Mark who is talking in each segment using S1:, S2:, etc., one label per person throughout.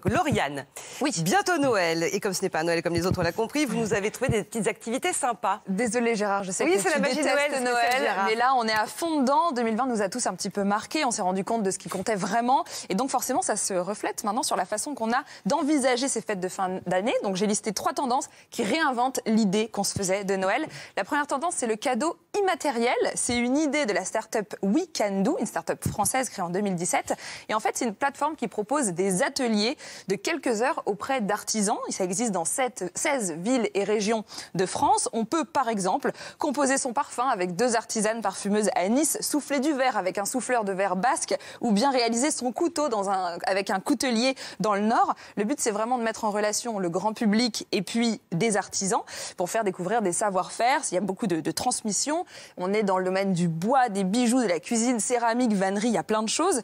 S1: Lauriane,
S2: oui.
S1: Bientôt Noël, et comme ce n'est pas Noël comme les autres, on l'a compris, vous nous avez trouvé des petites activités sympas.
S2: Désolée Gérard, je sais
S1: oui,
S2: que tu détestes Noël, mais là on est à fond dedans. 2020 nous a tous un petit peu marqués, on s'est rendu compte de ce qui comptait vraiment, et donc forcément ça se reflète maintenant sur la façon qu'on a d'envisager ces fêtes de fin d'année. Donc j'ai listé 3 tendances qui réinventent l'idée qu'on se faisait de Noël. La première tendance, c'est le cadeau immatériel. C'est une idée de la start-up We Can Do, une start-up française créée en 2017. Et en fait, c'est une plateforme qui propose des ateliers de quelques heures auprès d'artisans. Ça existe dans 16 villes et régions de France. On peut, par exemple, composer son parfum avec 2 artisanes parfumeuses à Nice, souffler du verre avec un souffleur de verre basque, ou bien réaliser son couteau avec un coutelier dans le Nord. Le but, c'est vraiment de mettre en relation le grand public et puis des artisans pour faire découvrir des savoir-faire. Il y a beaucoup de transmission. On est dans le domaine du bois, des bijoux, de la cuisine, céramique, vannerie, il y a plein de choses.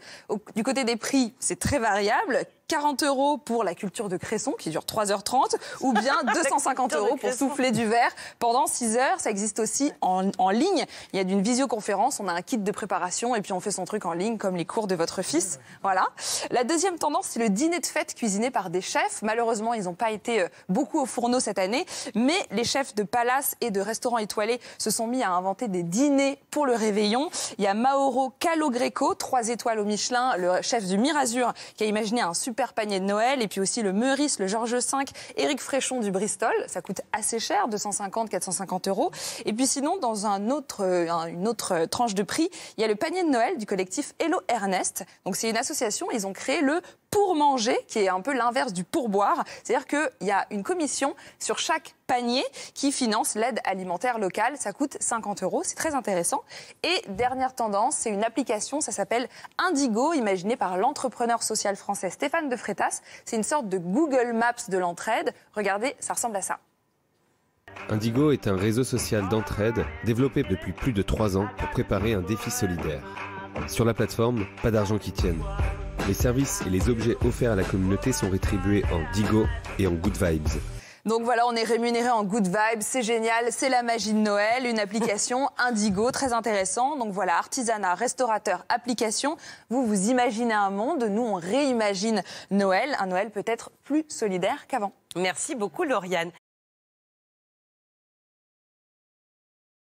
S2: Du côté des prix, c'est très variable. 40 € pour la culture de Cresson qui dure 3h30 ou bien 250 € pour souffler du verre pendant 6 heures. Ça existe aussi en ligne. Il y a d'une visioconférence, on a un kit de préparation et puis on fait son truc en ligne comme les cours de votre fils. Voilà. La deuxième tendance, c'est le dîner de fête cuisiné par des chefs. Malheureusement, ils n'ont pas été beaucoup au fourneau cette année, mais les chefs de palaces et de restaurants étoilés se sont mis à inventer des dîners pour le réveillon. Il y a Mauro Calogreco, 3 étoiles au Michelin, le chef du Mirazur, qui a imaginé un super panier de Noël, et puis aussi le Meurice, le Georges V, Éric Fréchon du Bristol. Ça coûte assez cher, 250-450 €. Et puis sinon, dans une autre tranche de prix, il y a le panier de Noël du collectif Hello Ernest. Donc c'est une association, ils ont créé le pour manger, qui est un peu l'inverse du pourboire. C'est-à-dire qu'il y a une commission sur chaque panier qui finance l'aide alimentaire locale. Ça coûte 50 €. C'est très intéressant. Et dernière tendance, c'est une application, ça s'appelle Indigo, imaginée par l'entrepreneur social français Stéphane de Freitas. C'est une sorte de Google Maps de l'entraide. Regardez, ça ressemble à ça.
S3: Indigo est un réseau social d'entraide développé depuis plus de 3 ans pour préparer un défi solidaire. Sur la plateforme, pas d'argent qui tienne. Les services et les objets offerts à la communauté sont rétribués en Digo et en Good Vibes.
S2: Donc voilà, on est rémunéré en Good Vibes, c'est génial, c'est la magie de Noël, une application Indigo, très intéressant. Donc voilà, artisanat, restaurateur, application, vous imaginez un monde, nous on réimagine Noël, un Noël peut-être plus solidaire qu'avant.
S1: Merci beaucoup Lauriane.